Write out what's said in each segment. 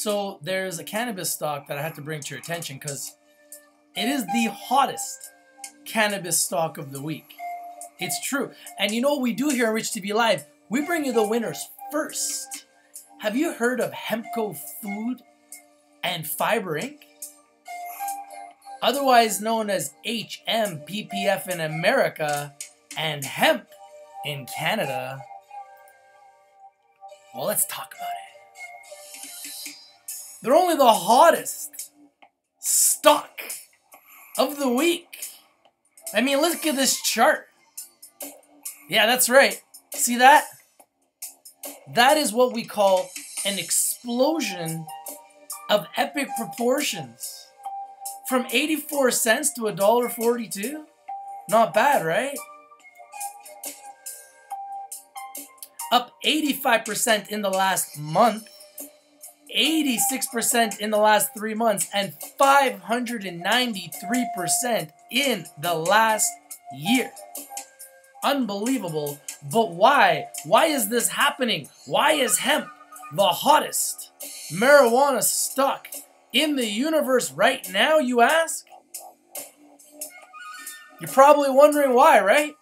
So there's a cannabis stock that I had to bring to your attention because it is the hottest cannabis stock of the week. It's true. And you know what we do here on Rich TV Live? We bring you the winners first. Have you heard of Hempco Food and Fiber Inc.? Otherwise known as HMPPF in America and Hemp in Canada. Well, let's talk about it. They're only the hottest stock of the week. I mean, look at this chart. Yeah, that's right. See that? That is what we call an explosion of epic proportions. From 84 cents to $1.42. Not bad, right? Up 85% in the last month. 86% in the last 3 months. And 593% in the last year. Unbelievable. But why? Why is this happening? Why is hemp the hottest marijuana stock in the universe right now, you ask? You're probably wondering why, right?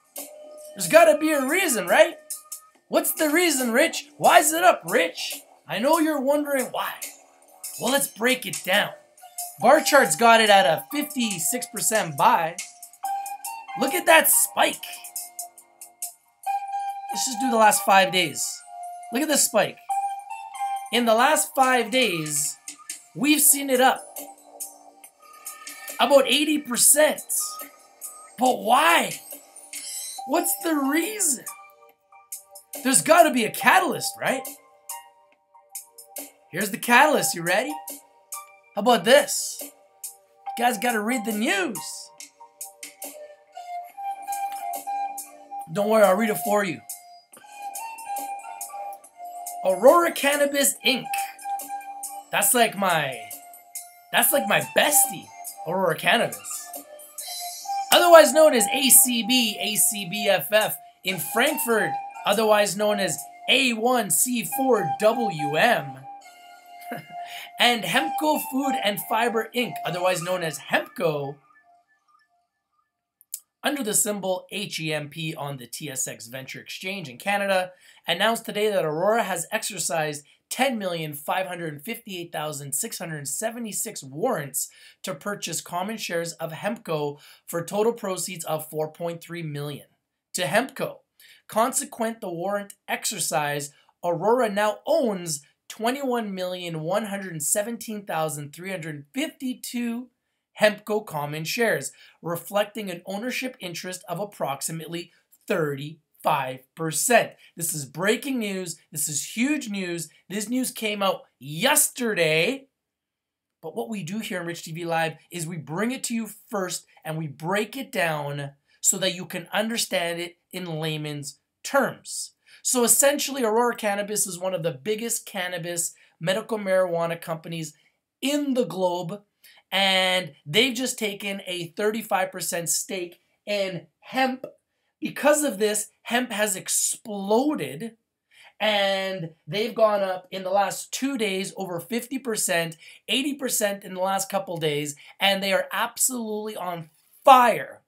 There's got to be a reason, right? What's the reason, Rich? Why is it up, Rich? I know you're wondering why. Well, let's break it down. Bar chart's got it at a 56% buy. Look at that spike. Let's just do the last 5 days. Look at this spike. In the last 5 days, we've seen it up about 80%. But why? What's the reason? There's got to be a catalyst, right? Here's the catalyst. You ready? How about this? You guys got to read the news. Don't worry, I'll read it for you. Aurora Cannabis Inc. That's like my bestie, Aurora Cannabis. Otherwise known as ACBFF in Frankfurt, otherwise known as A1C4WM. And Hempco Food and Fiber Inc., otherwise known as Hempco, under the symbol HEMP on the TSX Venture Exchange in Canada, announced today that Aurora has exercised 10,558,676 warrants to purchase common shares of Hempco for total proceeds of $4.3 million. To Hempco. Consequent the warrant exercise, Aurora now owns 21,117,352 Hempco common shares, reflecting an ownership interest of approximately 35%. This is breaking news. This is huge news. This news came out yesterday. But what we do here on Rich TV Live is we bring it to you first and we break it down so that you can understand it in layman's terms. So essentially, Aurora Cannabis is one of the biggest cannabis medical marijuana companies in the globe. And they've just taken a 35% stake in hemp. Because of this, hemp has exploded. And they've gone up in the last 2 days over 50%, 80% in the last couple days. And they are absolutely on fire.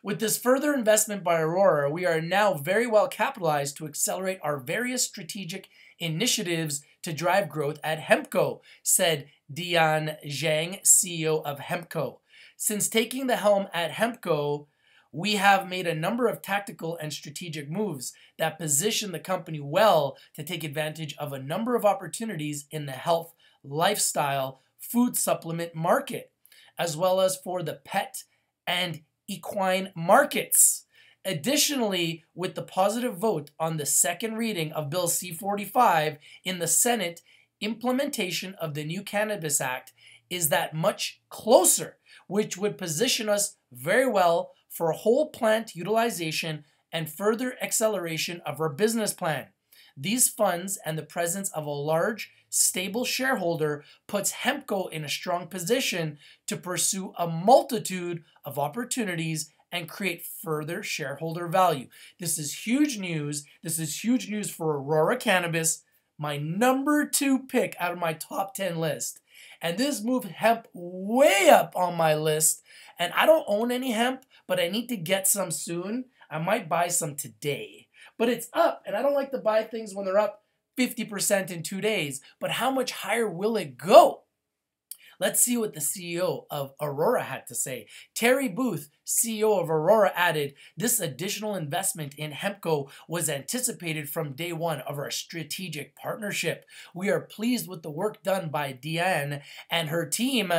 With this further investment by Aurora, we are now very well capitalized to accelerate our various strategic initiatives to drive growth at Hempco, said Dian Zhang, CEO of Hempco. Since taking the helm at Hempco, we have made a number of tactical and strategic moves that position the company well to take advantage of a number of opportunities in the health, lifestyle, food supplement market, as well as for the pet and equine markets. Additionally, with the positive vote on the second reading of Bill C-45 in the Senate, implementation of the new Cannabis Act is that much closer, which would position us very well for whole plant utilization and further acceleration of our business plan. These funds and the presence of a large, stable shareholder puts Hempco in a strong position to pursue a multitude of opportunities and create further shareholder value. This is huge news. This is huge news for Aurora Cannabis, my number 2 pick out of my top 10 list. And this moved hemp way up on my list. And I don't own any hemp, but I need to get some soon. I might buy some today. But it's up, and I don't like to buy things when they're up 50% in 2 days. But how much higher will it go? Let's see what the CEO of Aurora had to say. Terry Booth, CEO of Aurora, added, "This additional investment in Hempco was anticipated from day one of our strategic partnership. We are pleased with the work done by Diane and her team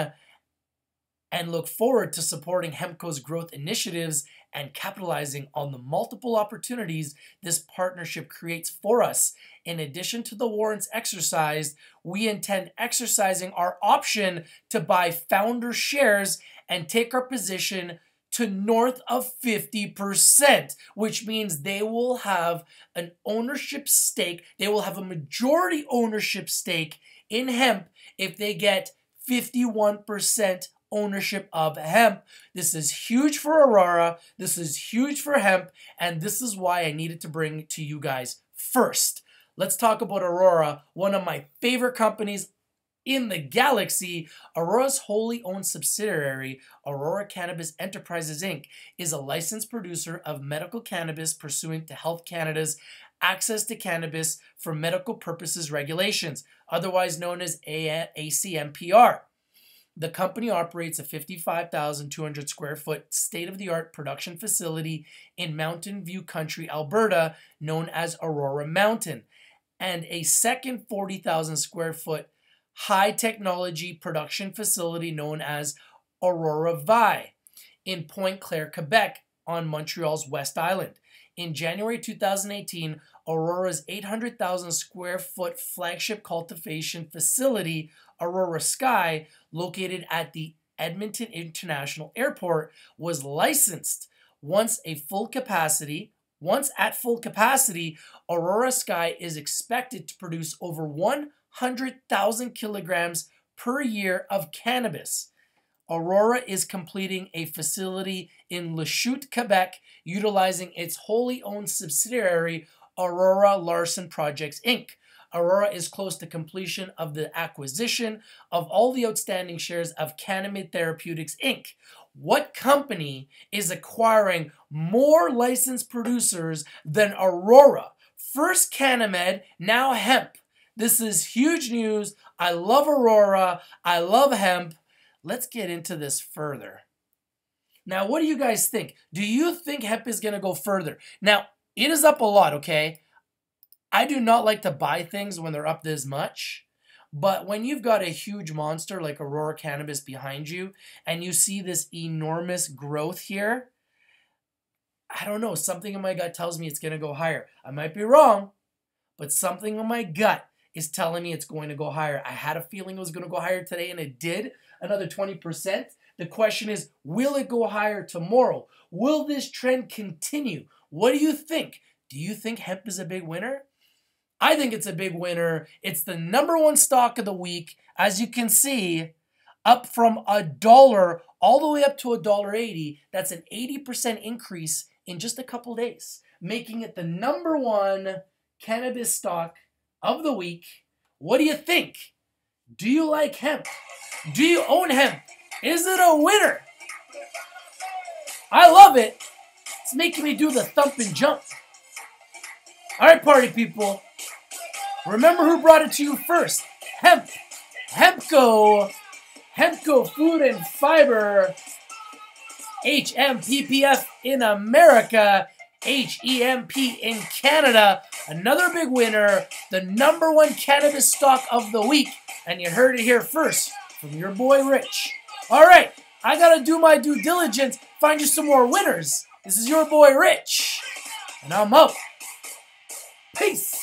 and look forward to supporting Hempco's growth initiatives and capitalizing on the multiple opportunities this partnership creates for us. In addition to the warrants exercised, we intend exercising our option to buy founder shares and take our position to north of 50%, which means they will have an ownership stake. They will have a majority ownership stake in hemp if they get 51% ownership of hemp. This is huge for Aurora. This is huge for hemp. And this is why I needed to bring it to you guys first. Let's talk about Aurora, one of my favorite companies in the galaxy. Aurora's wholly owned subsidiary, Aurora Cannabis Enterprises Inc., is a licensed producer of medical cannabis pursuant to Health Canada's Access to Cannabis for Medical Purposes regulations, otherwise known as ACMPR. The company operates a 55,200 square foot state-of-the-art production facility in Mountain View Country, Alberta, known as Aurora Mountain, and a second 40,000 square foot high-technology production facility known as Aurora Vi in Pointe Claire, Quebec, on Montreal's West Island. In January 2018, Aurora's 800,000 square foot flagship cultivation facility, Aurora Sky, located at the Edmonton International Airport, was licensed. Once at full capacity, Aurora Sky is expected to produce over 100,000 kilograms per year of cannabis. Aurora is completing a facility in Lachute, Quebec, utilizing its wholly owned subsidiary, Aurora Larson Projects, Inc. Aurora is close to completion of the acquisition of all the outstanding shares of Cannamid Therapeutics, Inc. What company is acquiring more licensed producers than Aurora? First Cannamid, now Hemp. This is huge news. I love Aurora. I love hemp. Let's get into this further. Now, what do you guys think? Do you think hemp is going to go further? Now, it is up a lot, okay? I do not like to buy things when they're up this much. But when you've got a huge monster like Aurora Cannabis behind you, and you see this enormous growth here, I don't know, something in my gut tells me it's going to go higher. I might be wrong, but something in my gut is telling me it's going to go higher. I had a feeling it was going to go higher today, and it did, another 20%. The question is, will it go higher tomorrow? Will this trend continue? What do you think? Do you think hemp is a big winner? I think it's a big winner. It's the #1 stock of the week. As you can see, up from $1 all the way up to $1.80. That's an 80% increase in just a couple days, making it the #1 cannabis stock of the week. What do you think? Do you like hemp? Do you own hemp? Is it a winner? I love it. It's making me do the thump and jump. All right, party people. Remember who brought it to you first. Hemp. Hempco. Hempco Food and Fiber. HMPPF in America. HEMP in Canada. Another big winner. The #1 cannabis stock of the week. And you heard it here first from your boy Rich. All right. I got to do my due diligence. Find you some more winners. This is your boy Rich. And I'm out. Peace.